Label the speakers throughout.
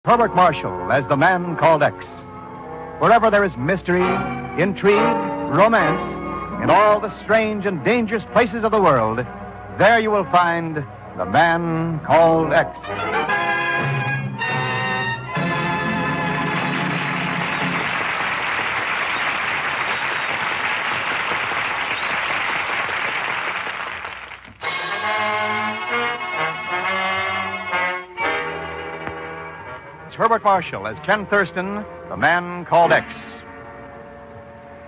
Speaker 1: Herbert Marshall as the man called X. Wherever there is mystery, intrigue, romance, in all the strange and dangerous places of the world, there you will find the man called X. Herbert Marshall as Ken Thurston, the man called X.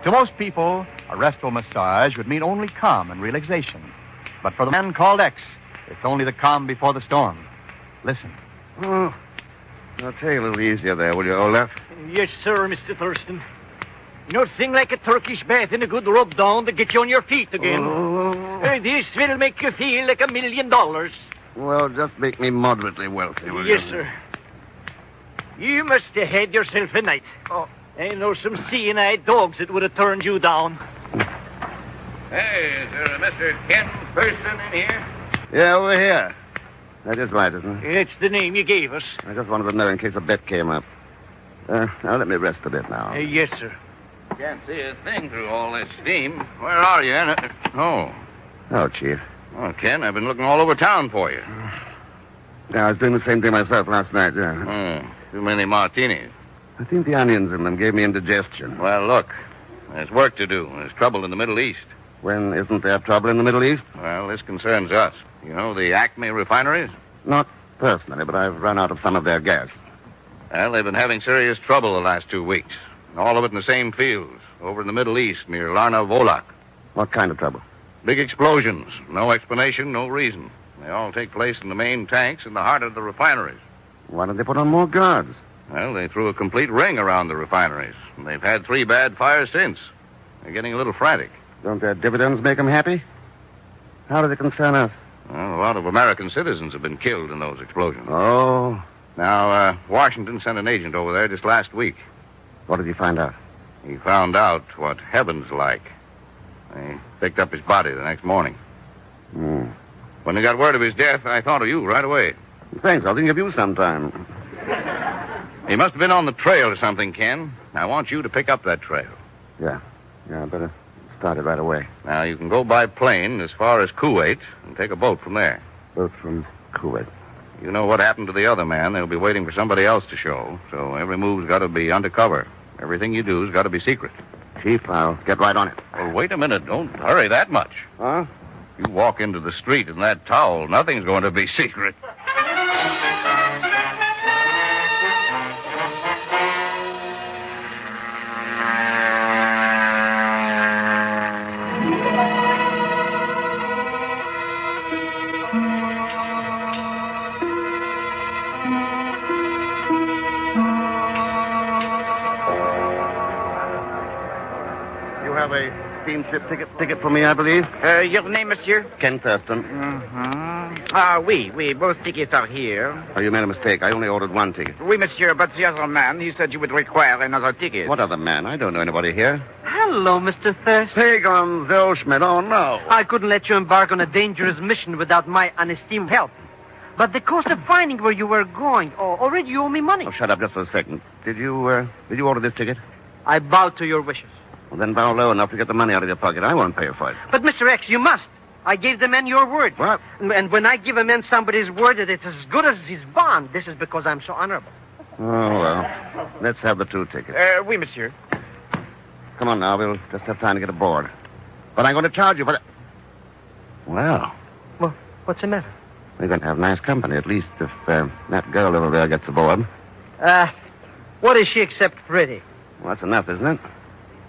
Speaker 1: To most people, a restful massage would mean only calm and relaxation. But for the man called X, it's only the calm before the storm. Listen.
Speaker 2: Oh, I'll take a little easier there, will you, Olaf?
Speaker 3: Yes, sir, Mr. Thurston. Nothing like a Turkish bath and a good rub down to get you on your feet again.
Speaker 2: Oh.
Speaker 3: This will make you feel like $1 million.
Speaker 2: Well, just make me moderately wealthy, will you?
Speaker 3: Yes, sir. You must have had yourself a night. Oh, I know some seeing-eyed dogs that would have turned you down.
Speaker 4: Hey, is there a Mr. Ken Thurston in here?
Speaker 2: Yeah, over here. That is right, isn't it?
Speaker 3: It's the name you gave us.
Speaker 2: I just wanted to know in case a bet came up. Now let me rest a bit now.
Speaker 3: Yes, sir.
Speaker 4: Can't see a thing through all this steam. Where are you? Oh,
Speaker 2: Chief.
Speaker 4: well, Ken, I've been looking all over town for you.
Speaker 2: Yeah, I was doing the same thing myself last night, yeah.
Speaker 4: Too many martinis.
Speaker 2: I think the onions in them gave me indigestion.
Speaker 4: Well, look, there's work to do. There's trouble in the Middle East.
Speaker 2: When isn't there trouble in the Middle East?
Speaker 4: Well, this concerns us. You know the Acme refineries?
Speaker 2: Not personally, but I've run out of some of their gas.
Speaker 4: Well, they've been having serious trouble the last 2 weeks. All of it in the same fields, over in the Middle East, near Larna Volak.
Speaker 2: What kind of trouble?
Speaker 4: Big explosions. No explanation, no reason. They all take place in the main tanks in the heart of the refineries.
Speaker 2: Why don't they put on more guards?
Speaker 4: Well, they threw a complete ring around the refineries. And they've had 3 bad fires since. They're getting a little frantic.
Speaker 2: Don't their dividends make them happy? How does it concern us?
Speaker 4: Well, a lot of American citizens have been killed in those explosions.
Speaker 2: Oh.
Speaker 4: Now, Washington sent an agent over there just last week.
Speaker 2: What did he find out?
Speaker 4: He found out what heaven's like. They picked up his body the next morning. When they got word of his death, I thought of you right away.
Speaker 2: Thanks. I'll think of you sometime.
Speaker 4: He must have been on the trail or something, Ken. I want you to pick up that trail.
Speaker 2: Yeah, I better start it right away.
Speaker 4: Now, you can go by plane as far as Kuwait and take a boat from there.
Speaker 2: Boat from Kuwait.
Speaker 4: You know what happened to the other man. They'll be waiting for somebody else to show. So every move's got to be undercover. Everything you do's got to be secret.
Speaker 2: Chief, I'll get right on it.
Speaker 4: Well, wait a minute. Don't hurry that much.
Speaker 2: Huh?
Speaker 4: You walk into the street in that towel, nothing's going to be secret.
Speaker 2: You have a steamship ticket for me, I believe?
Speaker 3: Your name, monsieur?
Speaker 2: Ken Thurston.
Speaker 3: Oui, both tickets are here.
Speaker 2: Oh, you made a mistake. I only ordered one ticket.
Speaker 3: Oui, monsieur, but the other man, he said you would require another ticket.
Speaker 2: What other man? I don't know anybody here.
Speaker 5: Hello, Mr. Thurston.
Speaker 2: Pagan Zellschmidt. Oh, no.
Speaker 5: I couldn't let you embark on a dangerous mission without my unesteemed help. But the cost of finding where you were going, already you owe me money.
Speaker 2: Oh, shut up just for a second. Did you order this ticket?
Speaker 5: I bow to your wishes.
Speaker 2: Well, then bow low enough to get the money out of your pocket. I won't pay for it.
Speaker 5: But, Mr. X, you must. I gave the man your word.
Speaker 2: What?
Speaker 5: And when I give a man somebody's word that it's as good as his bond, this is because I'm so honorable.
Speaker 2: Oh, well. Let's have the 2 tickets.
Speaker 3: Oui, monsieur.
Speaker 2: Come on now. We'll just have time to get aboard. But I'm going to charge you for that. Well,
Speaker 5: What's the matter?
Speaker 2: we're going to have nice company, at least if that girl over there gets aboard.
Speaker 5: What is she except pretty?
Speaker 2: Well, that's enough, isn't it?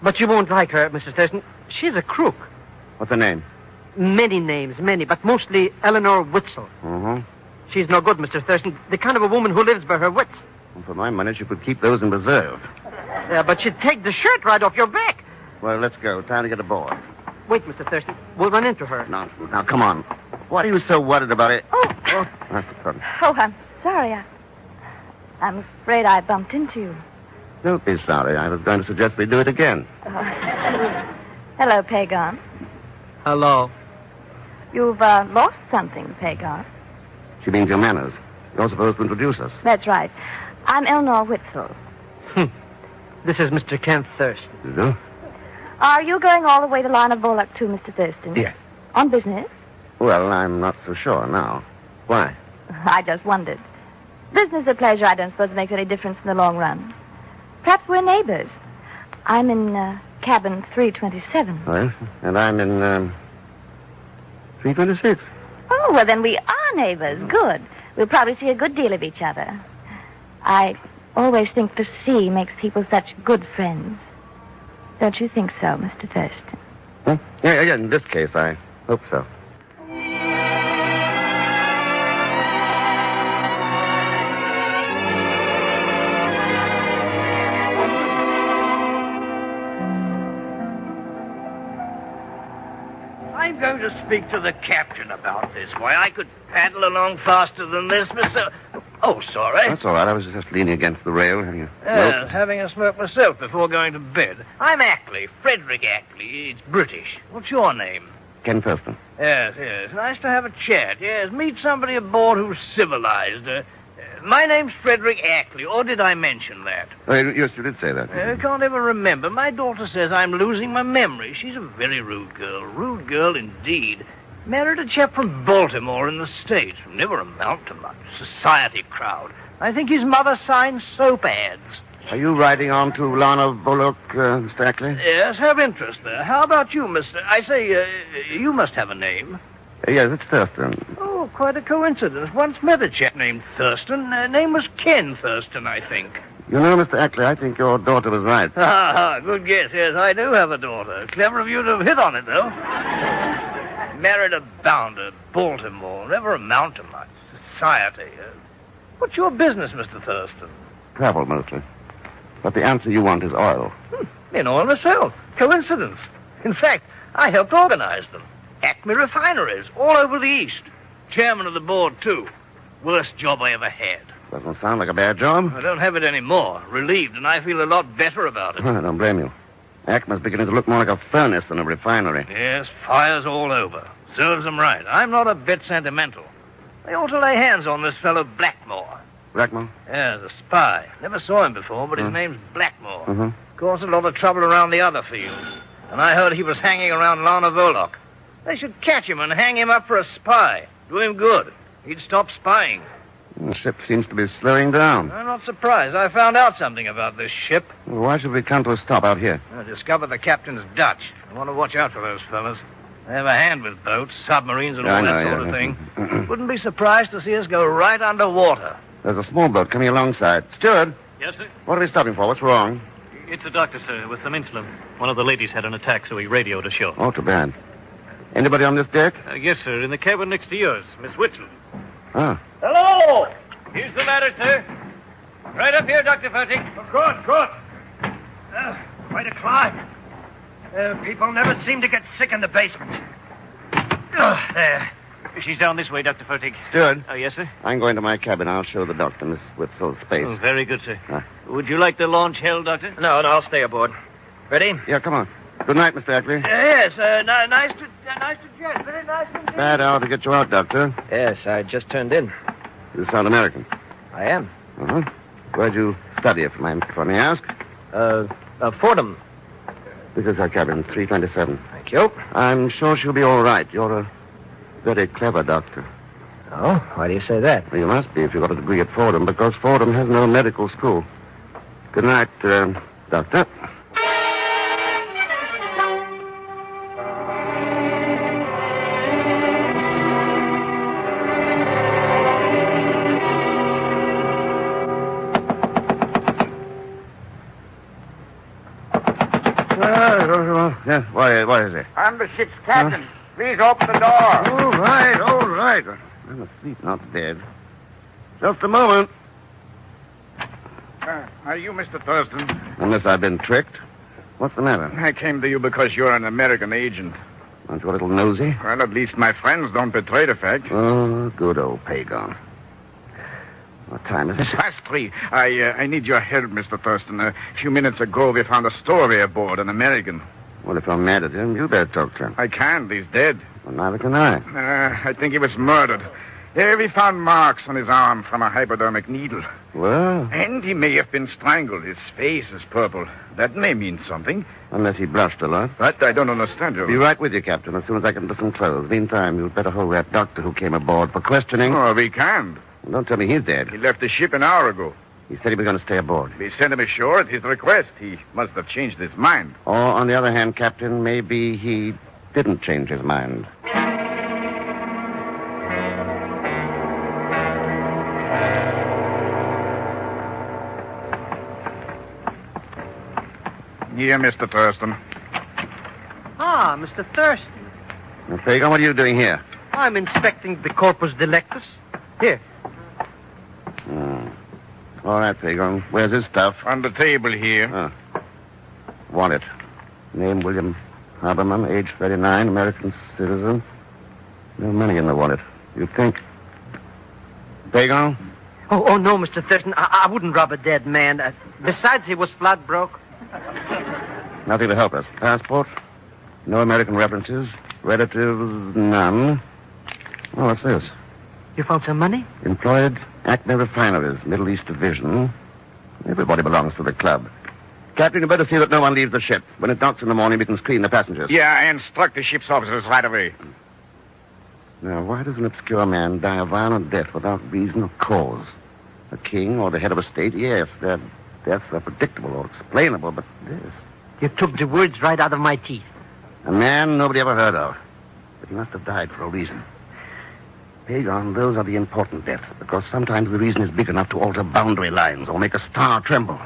Speaker 5: But you won't like her, Mr. Thurston. She's a crook.
Speaker 2: What's her name?
Speaker 5: Many names, but mostly Eleanor Witzel.
Speaker 2: Mm-hmm.
Speaker 5: She's no good, Mr. Thurston. The kind of a woman who lives by her wits.
Speaker 2: Well, for my money, she could keep those in reserve.
Speaker 5: But she'd take the shirt right off your back.
Speaker 2: Well, let's go. Time to get aboard.
Speaker 5: Wait, Mr. Thurston. We'll run into her.
Speaker 2: No, now, come on. What are you so worried about it?
Speaker 6: Oh,
Speaker 2: That's the problem.
Speaker 6: I'm sorry. I'm afraid I bumped into you.
Speaker 2: Don't be sorry. I was going to suggest we do it again.
Speaker 6: Hello, Pagan.
Speaker 5: Hello.
Speaker 6: You've lost something, Pagan.
Speaker 2: She means your manners. You're supposed to introduce us.
Speaker 6: That's right. I'm Eleanor Whitfield.
Speaker 5: This is Mr. Kent Thurston.
Speaker 2: You?
Speaker 6: Are you going all the way to Lana Bullock too, Mr. Thurston?
Speaker 2: Yes.
Speaker 6: On business?
Speaker 2: Well, I'm not so sure now. Why?
Speaker 6: I just wondered. Business or pleasure, I don't suppose it makes any difference in the long run. Perhaps we're neighbors. I'm in cabin 327.
Speaker 2: Well, and I'm in 326.
Speaker 6: Oh, well, then we are neighbors. Good. We'll probably see a good deal of each other. I always think the sea makes people such good friends. Don't you think so, Mr. Thurston?
Speaker 2: Huh? Yeah, in this case, I hope so.
Speaker 3: I'm going to speak to the captain about this. Why, I could paddle along faster than this, Mr. Oh, sorry.
Speaker 2: That's all right. I was just leaning against the rail, having a
Speaker 3: Yes,
Speaker 2: smoke.
Speaker 3: having a smoke myself before going to bed. I'm Ackley, Frederick Ackley. It's British. What's your name?
Speaker 2: Ken Thurston.
Speaker 3: Yes. Nice to have a chat. Yes, meet somebody aboard who's civilized. My name's Frederick Ackley, or did I mention that?
Speaker 2: Oh, yes, you did say that.
Speaker 3: I can't ever remember. My daughter says I'm losing my memory. She's a very rude girl. Rude girl indeed. Married a chap from Baltimore in the States who never amount to much. Society crowd. I think his mother signs soap ads.
Speaker 2: Are you riding on to Lana Bullock, Mr. Ackley?
Speaker 3: Yes, have interest there. How about you, Mr. I say, you must have a name.
Speaker 2: Yes, it's Thurston.
Speaker 3: Oh, quite a coincidence. Once met a chap named Thurston. Name was Ken Thurston, I think.
Speaker 2: You know, Mr. Ackley, I think your daughter was right.
Speaker 3: Good guess. Yes, I do have a daughter. Clever of you to have hit on it, though. Married a bounder, Baltimore. Never amount to much. Society. What's your business, Mr. Thurston?
Speaker 2: Travel, mostly. But the answer you want is oil.
Speaker 3: In oil myself. Coincidence. In fact, I helped organize them. Acme refineries, all over the East. Chairman of the board, too. Worst job I ever had.
Speaker 2: Doesn't sound like a bad job.
Speaker 3: I don't have it anymore. Relieved, and I feel a lot better about it.
Speaker 2: I don't blame you. Acme's beginning to look more like a furnace than a refinery.
Speaker 3: Yes, fires all over. Serves them right. I'm not a bit sentimental. They ought to lay hands on this fellow Blackmore.
Speaker 2: Blackmore?
Speaker 3: Yes, a spy. Never saw him before, but his name's Blackmore.
Speaker 2: Mm-hmm.
Speaker 3: Caused a lot of trouble around the other fields. And I heard he was hanging around Lana Bullock. They should catch him and hang him up for a spy. Do him good. He'd stop spying.
Speaker 2: The ship seems to be slowing down.
Speaker 3: I'm not surprised. I found out something about this ship.
Speaker 2: Well, why should we come to a stop out here?
Speaker 3: I discovered the captain's Dutch. I want to watch out for those fellas. They have a hand with boats, submarines, and all that sort of thing. Wouldn't be surprised to see us go right underwater.
Speaker 2: There's a small boat coming alongside. Steward,
Speaker 7: Yes, sir?
Speaker 2: what are we stopping for? What's wrong?
Speaker 7: It's the doctor, sir, with some insulin. One of the ladies had an attack, so he radioed ashore.
Speaker 2: Oh, too bad. Anybody on this deck?
Speaker 7: Yes, sir, in the cabin next to yours, Miss Whitfield.
Speaker 2: Oh.
Speaker 3: Hello!
Speaker 7: Here's the ladder, sir. Right up here, Dr. Fertig.
Speaker 3: Good. Quite a climb. People never seem to get sick in the basement. There.
Speaker 7: She's down this way, Dr. Fertig.
Speaker 2: Steward,
Speaker 7: Yes, sir?
Speaker 2: I'm going to my cabin. I'll show the doctor Miss Whitfield's space.
Speaker 7: Oh, very good, sir.
Speaker 2: Ah.
Speaker 7: Would you like the launch held, Doctor?
Speaker 3: No, I'll stay aboard. Ready?
Speaker 2: Yeah, come on. Good night, Mr. Ackley.
Speaker 3: Yes, nice to jet. Very nice indeed.
Speaker 2: Bad hour to get you out, Doctor.
Speaker 3: Yes, I just turned in.
Speaker 2: You sound American.
Speaker 3: I am.
Speaker 2: Uh-huh. Where'd you study, if I may ask?
Speaker 3: Fordham.
Speaker 2: This is our cabin, 327.
Speaker 3: Thank you.
Speaker 2: I'm sure she'll be all right. You're a very clever doctor.
Speaker 3: Oh, why do you say that?
Speaker 2: Well, you must be if you got a degree at Fordham, because Fordham has no medical school. Good night, Doctor. Yeah, what is it?
Speaker 8: I'm the ship's captain. Please open the door.
Speaker 2: All right. I'm asleep, not dead. Just a moment.
Speaker 8: Are you Mr. Thurston?
Speaker 2: Unless I've been tricked. What's the matter?
Speaker 8: I came to you because you're an American agent.
Speaker 2: Aren't you a little nosy?
Speaker 8: Well, at least my friends don't betray the fact.
Speaker 2: Oh, good old Pagon. What time is it?
Speaker 8: Past 3. I need your help, Mr. Thurston. A few minutes ago, we found a stowaway aboard, an American.
Speaker 2: Well, if I'm mad at him, you better talk to him.
Speaker 8: I can't. He's dead.
Speaker 2: Well, neither can I.
Speaker 8: I think he was murdered. There we found marks on his arm from a hypodermic needle.
Speaker 2: Well,
Speaker 8: And he may have been strangled. His face is purple. That may mean something.
Speaker 2: unless he blushed a lot.
Speaker 8: But I don't understand you.
Speaker 2: Be right with you, Captain, as soon as I can put some clothes. Meantime, you'd better hold that doctor who came aboard for questioning.
Speaker 8: Oh, we can't.
Speaker 2: Don't tell me he's dead.
Speaker 8: He left the ship an hour ago.
Speaker 2: He said he was going to stay aboard.
Speaker 8: We sent him ashore at his request. He must have changed his mind.
Speaker 2: Or, on the other hand, Captain, maybe he didn't change his mind.
Speaker 8: Here, Mr. Thurston.
Speaker 5: Ah, Mr. Thurston.
Speaker 2: Now, Fagan, what are you doing here?
Speaker 5: I'm inspecting the corpus delictus. Here.
Speaker 2: All right, Fagan. Where's his stuff?
Speaker 8: On the table here.
Speaker 2: Want it. Name William Haberman, age 39, American citizen. No money in the wallet. You think? Fagan?
Speaker 5: Oh, no, Mr. Thurston. I wouldn't rob a dead man. Besides, he was flat broke.
Speaker 2: Nothing to help us. Passport? No American references. Relatives? None. Oh, what's this?
Speaker 5: You found some money?
Speaker 2: Employed Acme Refineries, Middle East Division. Everybody belongs to the club. Captain, you better see that no one leaves the ship. When it docks in the morning, we can screen the passengers.
Speaker 8: Yeah, I instruct the ship's officers right away.
Speaker 2: Now, why does an obscure man die a violent death without reason or cause? A king or the head of a state, yes, their deaths are predictable or explainable, but this...
Speaker 5: You took the words right out of my teeth.
Speaker 2: A man nobody ever heard of. But he must have died for a reason. Pagan, those are the important deaths, because sometimes the reason is big enough to alter boundary lines or make a star tremble.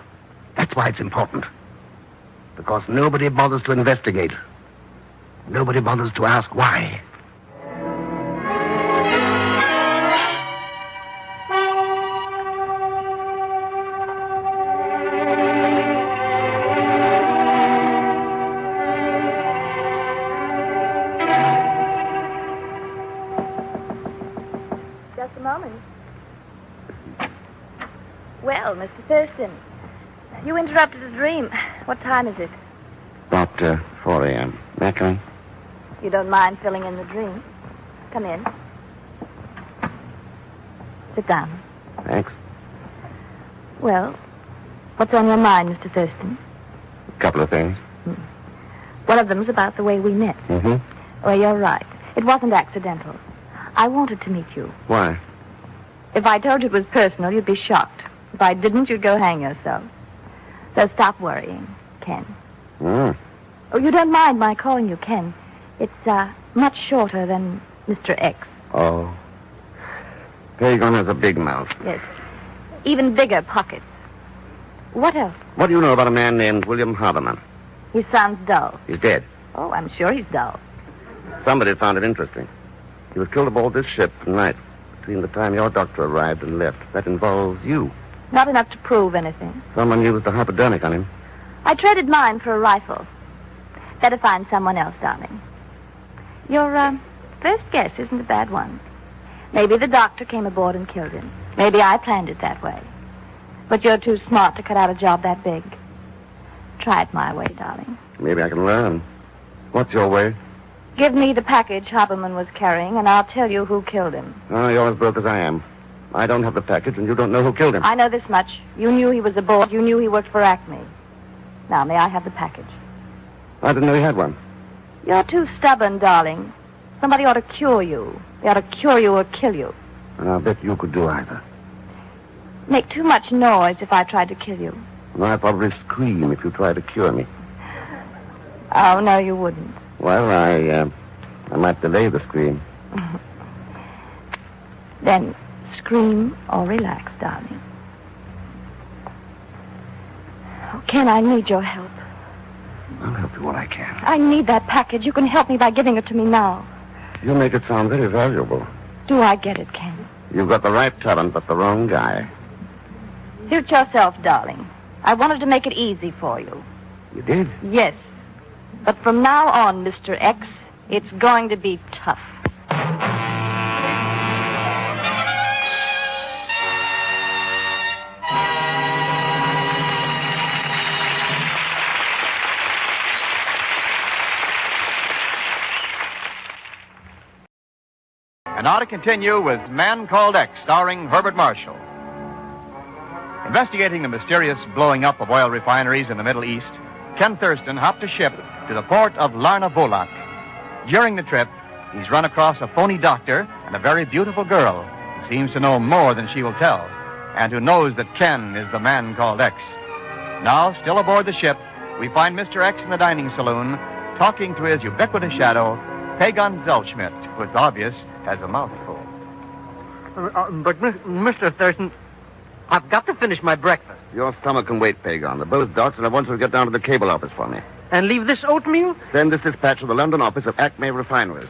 Speaker 2: That's why it's important. Because nobody bothers to investigate. Nobody bothers to ask why.
Speaker 6: Just a moment. Well, Mr. Thurston, you interrupted a dream. What time is it?
Speaker 2: About 4 a.m. May I come in?
Speaker 6: You don't mind filling in the dream? Come in. Sit down.
Speaker 2: Thanks.
Speaker 6: Well, what's on your mind, Mr. Thurston?
Speaker 2: A couple of things.
Speaker 6: One of them's about the way we met.
Speaker 2: Mm-hmm.
Speaker 6: Well, you're right. It wasn't accidental. I wanted to meet you.
Speaker 2: Why?
Speaker 6: If I told you it was personal, you'd be shocked. If I didn't, you'd go hang yourself. So stop worrying, Ken.
Speaker 2: Hmm.
Speaker 6: Oh, you don't mind my calling you Ken. It's much shorter than Mr. X.
Speaker 2: Oh. Pagan has a big mouth.
Speaker 6: Yes. Even bigger pockets. What else?
Speaker 2: What do you know about a man named William Haberman?
Speaker 6: He sounds dull.
Speaker 2: He's dead.
Speaker 6: Oh, I'm sure he's dull.
Speaker 2: Somebody found it interesting. He was killed aboard this ship tonight, between the time your doctor arrived and left. That involves you.
Speaker 6: Not enough to prove anything.
Speaker 2: Someone used a hypodermic on him.
Speaker 6: I traded mine for a rifle. Better find someone else, darling. Your first guess isn't a bad one. Maybe the doctor came aboard and killed him. Maybe I planned it that way. But you're too smart to cut out a job that big. Try it my way, darling.
Speaker 2: Maybe I can learn. What's your way?
Speaker 6: Give me the package Haberman was carrying, and I'll tell you who killed him.
Speaker 2: Oh, you're as broke as I am. I don't have the package, and you don't know who killed him.
Speaker 6: I know this much. You knew he was aboard. You knew he worked for Acme. Now, may I have the package?
Speaker 2: I didn't know you had one.
Speaker 6: You're too stubborn, darling. Somebody ought to cure you. They ought to cure you or kill you.
Speaker 2: And I'll bet you could do either.
Speaker 6: Make too much noise if I tried to kill you.
Speaker 2: And I'd probably scream if you tried to cure me.
Speaker 6: Oh, no, you wouldn't.
Speaker 2: Well, I might delay the scream.
Speaker 6: Then scream or relax, darling. Oh, Ken, I need your help.
Speaker 2: I'll help you what I can.
Speaker 6: I need that package. You can help me by giving it to me now.
Speaker 2: You make it sound very valuable.
Speaker 6: Do I get it, Ken?
Speaker 2: You've got the right talent, but the wrong guy.
Speaker 6: Suit yourself, darling. I wanted to make it easy for you.
Speaker 2: You did?
Speaker 6: Yes. But from now on, Mr. X, it's going to be tough.
Speaker 1: And now to continue with Man Called X, starring Herbert Marshall. Investigating the mysterious blowing up of oil refineries in the Middle East, Ken Thurston hopped a ship to the port of Larna Bolak. During the trip, he's run across a phony doctor and a very beautiful girl who seems to know more than she will tell, and who knows that Ken is the man called X. Now, still aboard the ship, we find Mr. X in the dining saloon talking to his ubiquitous shadow, Pagon Zellschmidt, who it's obvious has a mouthful.
Speaker 5: But, Mr. Thurston, I've got to finish my breakfast.
Speaker 2: Your stomach can wait, Pagon. The boat docks, and I want you to get down to the cable office for me.
Speaker 5: And leave this oatmeal?
Speaker 2: Send this dispatch to the London office of Acme Refineries.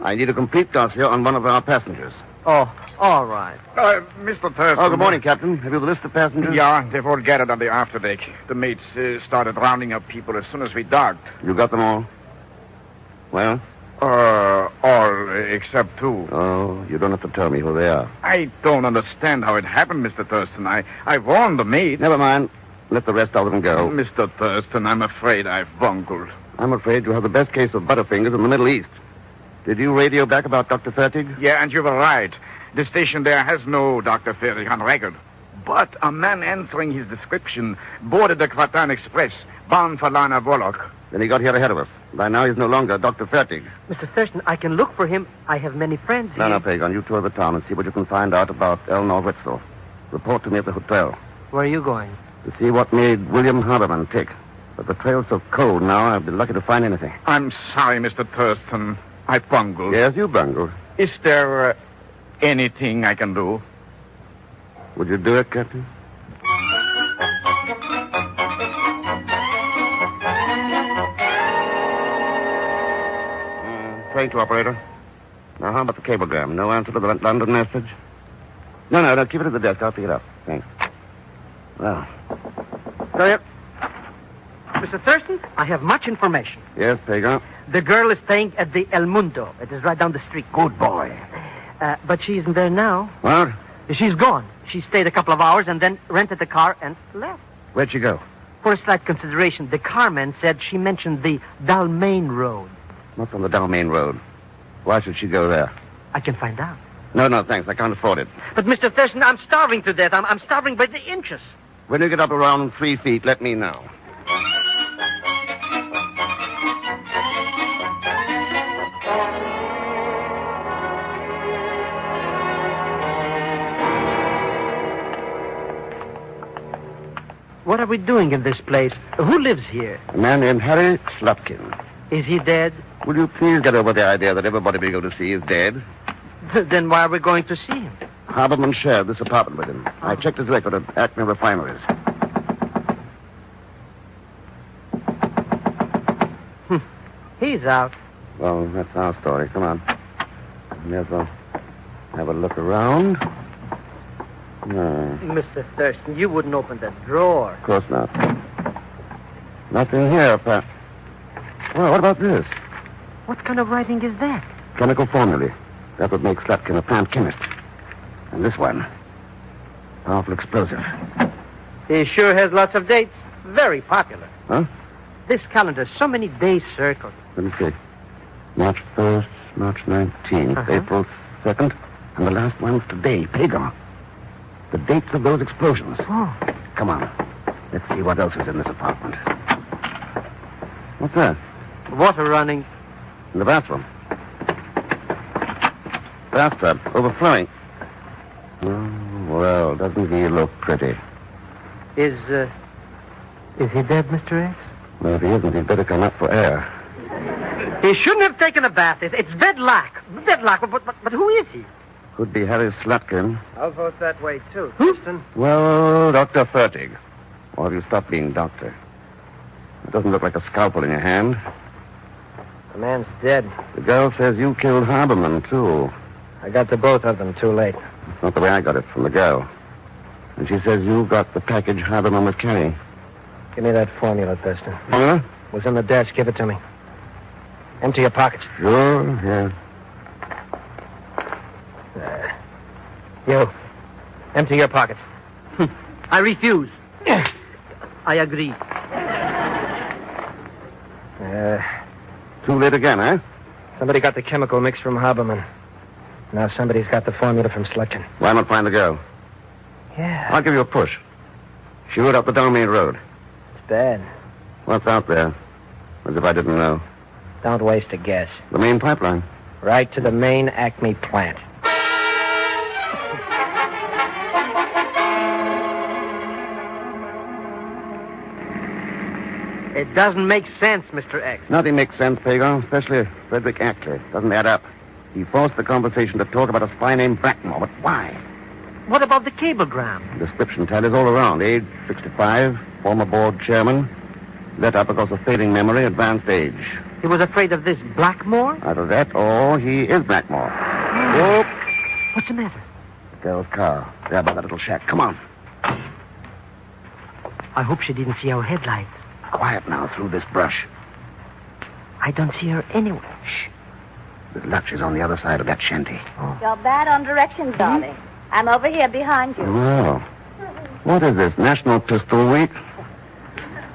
Speaker 2: I need a complete dossier on one of our passengers.
Speaker 5: Oh, all right.
Speaker 8: Mr. Thurston.
Speaker 2: Oh, good morning, Captain. Have you the list of passengers?
Speaker 8: Yeah, they've all gathered on the afterdeck. The mates started rounding up people as soon as we docked.
Speaker 2: You got them all? Well?
Speaker 8: All except two.
Speaker 2: Oh, you don't have to tell me who they are.
Speaker 8: I don't understand how it happened, Mr. Thurston. I warned the mate.
Speaker 2: Never mind. Let the rest of them go.
Speaker 8: Mr. Thurston, I'm afraid I've bungled.
Speaker 2: I'm afraid you have the best case of butterfingers in the Middle East. Did you radio back about Dr. Fertig?
Speaker 8: Yeah, and you were right. The station there has no Dr. Fertig on record. But a man answering his description boarded the Kvatan Express, bound for Lana Bolok.
Speaker 2: Then he got here ahead of us. By now, he's no longer Dr. Fertig.
Speaker 5: Mr. Thurston, I can look for him. I have many friends here.
Speaker 2: No, Pagon. You tour the town and see what you can find out about Elnor Wetzel. Report to me at the hotel.
Speaker 5: Where are you going?
Speaker 2: To see what made William Haberman tick. But the trail's so cold now, I'd be lucky to find anything.
Speaker 8: I'm sorry, Mr. Thurston. I bungled.
Speaker 2: Yes, you bungled.
Speaker 8: Is there anything I can do?
Speaker 2: Would you do it, Captain? Thank you, operator. Now, how about the cablegram? No answer to the London message? No, keep it at the desk. I'll pick it up. Thanks. Well.
Speaker 5: Go ahead. Mr. Thurston, I have much information.
Speaker 2: Yes, Pagon.
Speaker 5: The girl is staying at the El Mundo. It is right down the street.
Speaker 2: Good boy.
Speaker 5: But she isn't there now.
Speaker 2: What?
Speaker 5: She's gone. She stayed a couple of hours and then rented the car and left.
Speaker 2: Where'd she go?
Speaker 5: For a slight consideration, the carman said she mentioned the Dalmain Road.
Speaker 2: What's on the Dalmain Road? Why should she go there?
Speaker 5: I can find out.
Speaker 2: No, thanks. I can't afford it.
Speaker 5: But, Mr. Thurston, I'm starving to death. I'm starving by the inches.
Speaker 2: When you get up around 3 feet, let me know.
Speaker 5: What are we doing in this place? Who lives here?
Speaker 2: A man named Harry Slupkin.
Speaker 5: Is he dead?
Speaker 2: Will you please get over the idea that everybody we go to see is dead?
Speaker 5: Then why are we going to see him?
Speaker 2: Haberman shared this apartment with him. I checked his record at Acme Refineries.
Speaker 5: He's out.
Speaker 2: Well, that's our story. Come on. May as well have a look around. No.
Speaker 5: Mr. Thurston, you wouldn't open that drawer.
Speaker 2: Of course not. Nothing here, Pat. Well, what about this?
Speaker 5: What kind of writing is that?
Speaker 2: Chemical formulae. That would make Slapkin a plant chemist. And this one. Powerful explosive.
Speaker 5: He sure has lots of dates. Very popular.
Speaker 2: Huh?
Speaker 5: This calendar, so many days circled.
Speaker 2: Let me see. March 1st, March 19th, April 2nd, and the last one's today, Pagon. The dates of those explosions.
Speaker 5: Oh.
Speaker 2: Come on. Let's see what else is in this apartment. What's that?
Speaker 5: Water running.
Speaker 2: In the bathroom. Bathtub, overflowing. Oh, well, doesn't he look pretty?
Speaker 5: Is he dead, Mr. X?
Speaker 2: Well, if he isn't, he'd better come up for air.
Speaker 5: He shouldn't have taken a bath. It's Bedlack. Bedlack. But who is he?
Speaker 2: Could be Harry Slapkin.
Speaker 5: I'll vote that way, too, Thurston.
Speaker 2: Well, Dr. Fertig. Or have you stopped being doctor? It doesn't look like a scalpel in your hand.
Speaker 5: The man's dead.
Speaker 2: The girl says you killed Haberman, too.
Speaker 5: I got to both of them too late.
Speaker 2: That's not the way I got it from the girl. And she says you got the package Haberman was carrying.
Speaker 5: Give me that formula, Thurston.
Speaker 2: Formula?
Speaker 5: It was in the desk. Give it to me. Empty your pockets.
Speaker 2: Sure, yeah.
Speaker 5: You. Empty your pockets. I refuse. I agree.
Speaker 2: Too late again, eh?
Speaker 5: Somebody got the chemical mix from Haberman.
Speaker 9: Now somebody's got the formula from Slutkin.
Speaker 2: Why not find the girl?
Speaker 9: Yeah.
Speaker 2: I'll give you a push. She rode up the Domain Road.
Speaker 9: It's bad.
Speaker 2: What's out there? As if I didn't know.
Speaker 9: Don't waste a guess.
Speaker 2: The main pipeline.
Speaker 9: Right to the main Acme plant.
Speaker 5: It doesn't make sense, Mr. X.
Speaker 2: Nothing makes sense, Pagon, especially Frederick Ackley. Doesn't add up. He forced the conversation to talk about a spy named Blackmore, but why?
Speaker 5: What about the cablegram?
Speaker 2: Description tallies all around. Age, 65, former board chairman. Let up because of fading memory, advanced age.
Speaker 5: He was afraid of this Blackmore?
Speaker 2: Either that or he is Blackmore. Whoop.
Speaker 5: What's the matter?
Speaker 2: The girl's car. There by that little shack. Come on.
Speaker 5: I hope she didn't see our headlights.
Speaker 2: Quiet now through this brush.
Speaker 5: I don't see her anywhere.
Speaker 2: Shh. With luck, she's on the other side of that shanty.
Speaker 6: You're bad on directions, darling. I'm over here behind you.
Speaker 2: Well, what is this, National Pistol Week?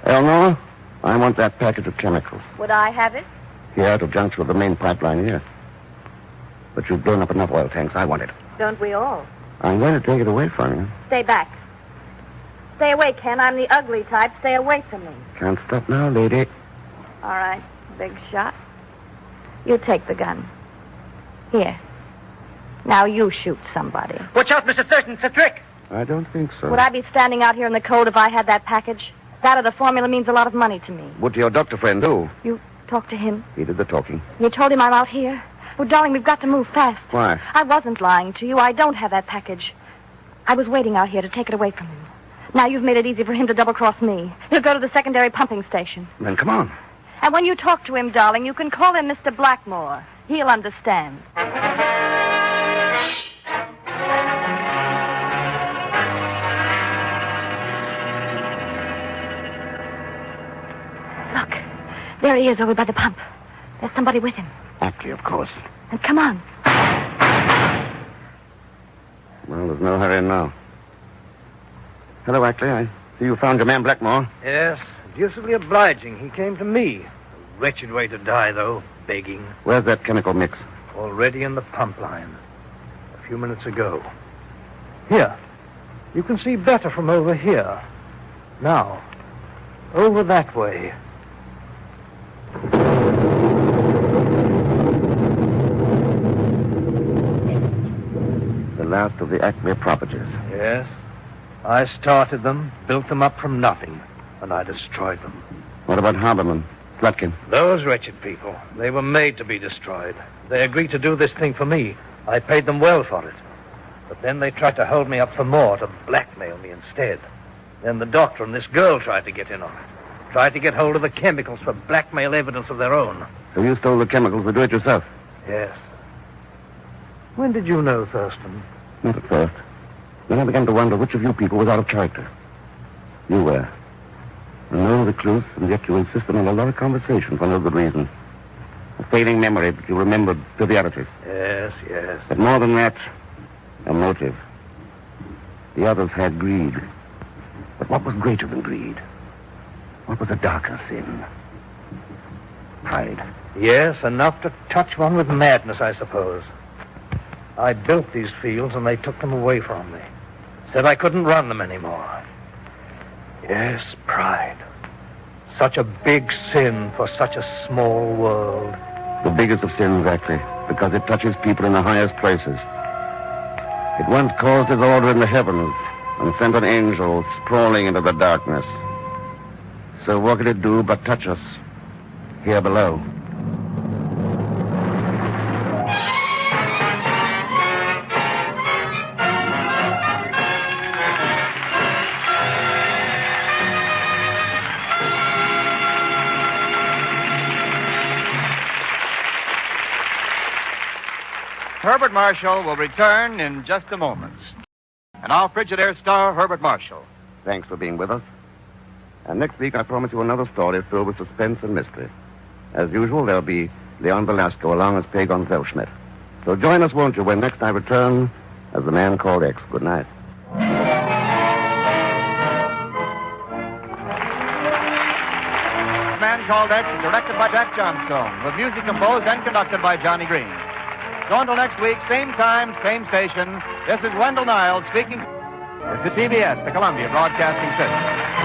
Speaker 2: Eleanor, I want that package of chemicals.
Speaker 6: Would I have it?
Speaker 2: Here, at a junction with the main pipeline here. But you've blown up enough oil tanks. I want it.
Speaker 6: Don't we all?
Speaker 2: I'm going to take it away from you.
Speaker 6: Stay back. Stay away, Ken. I'm the ugly type. Stay away from me.
Speaker 2: Can't stop now, lady.
Speaker 6: All right, big shot. You take the gun. Here. Now you shoot somebody.
Speaker 5: Watch out, Mr. Thurston. It's a trick.
Speaker 2: I don't think so.
Speaker 6: Would I be standing out here in the cold if I had that package? That or the formula means a lot of money to me.
Speaker 2: What did your doctor friend do?
Speaker 6: You talked to him?
Speaker 2: He did the talking.
Speaker 6: You told him I'm out here? Oh, darling, we've got to move fast.
Speaker 2: Why?
Speaker 6: I wasn't lying to you. I don't have that package. I was waiting out here to take it away from him. Now you've made it easy for him to double-cross me. He'll go to the secondary pumping station.
Speaker 2: Then come on.
Speaker 6: And when you talk to him, darling, you can call him Mr. Blackmore. He'll understand. Look, there he is over by the pump. There's somebody with him.
Speaker 2: Ackley, of course.
Speaker 6: And come on.
Speaker 2: Well, there's no hurry now. Hello, Ackley. I see you found your man Blackmore.
Speaker 3: Yes, deucedly obliging. He came to me. A wretched way to die, though, begging.
Speaker 2: Where's that chemical mix?
Speaker 3: Already in the pump line. A few minutes ago. Here. You can see better from over here. Now, over that way.
Speaker 2: The last of the Acme properties.
Speaker 3: Yes. I started them, built them up from nothing, and I destroyed them.
Speaker 2: What about Haberman, Slutkin?
Speaker 3: Those wretched people, they were made to be destroyed. They agreed to do this thing for me. I paid them well for it. But then they tried to hold me up for more, to blackmail me instead. Then the doctor and this girl tried to get in on it. Tried to get hold of the chemicals for blackmail evidence of their own.
Speaker 2: So you stole the chemicals to do it yourself?
Speaker 3: Yes. When did you know, Thurston?
Speaker 2: Not at first. Then I began to wonder which of you people was out of character. You were. No recluse, and yet you insisted on a lot of conversation for no good reason. A fading memory, but you remembered trivialities.
Speaker 3: Yes, yes.
Speaker 2: But more than that, a motive. The others had greed. But what was greater than greed? What was a darker sin? Pride.
Speaker 3: Yes, enough to touch one with madness, I suppose. I built these fields, and they took them away from me. Said I couldn't run them anymore. Yes, pride. Such a big sin for such a small world.
Speaker 2: The biggest of sins, actually, because it touches people in the highest places. It once caused disorder in the heavens and sent an angel sprawling into the darkness. So what could it do but touch us here below?
Speaker 1: Herbert Marshall will return in just a moment. And our Frigidaire star, Herbert Marshall.
Speaker 2: Thanks for being with us. And next week, I promise you another story filled with suspense and mystery. As usual, there'll be Leon Velasco along as Pagon Zellschmidt. So join us, won't you, when next I return as the man called X. Good night.
Speaker 1: The Man Called X is directed by Jack Johnstone, with music composed and conducted by Johnny Green. So until next week, same time, same station, this is Wendell Niles speaking. This is CBS, the Columbia Broadcasting System.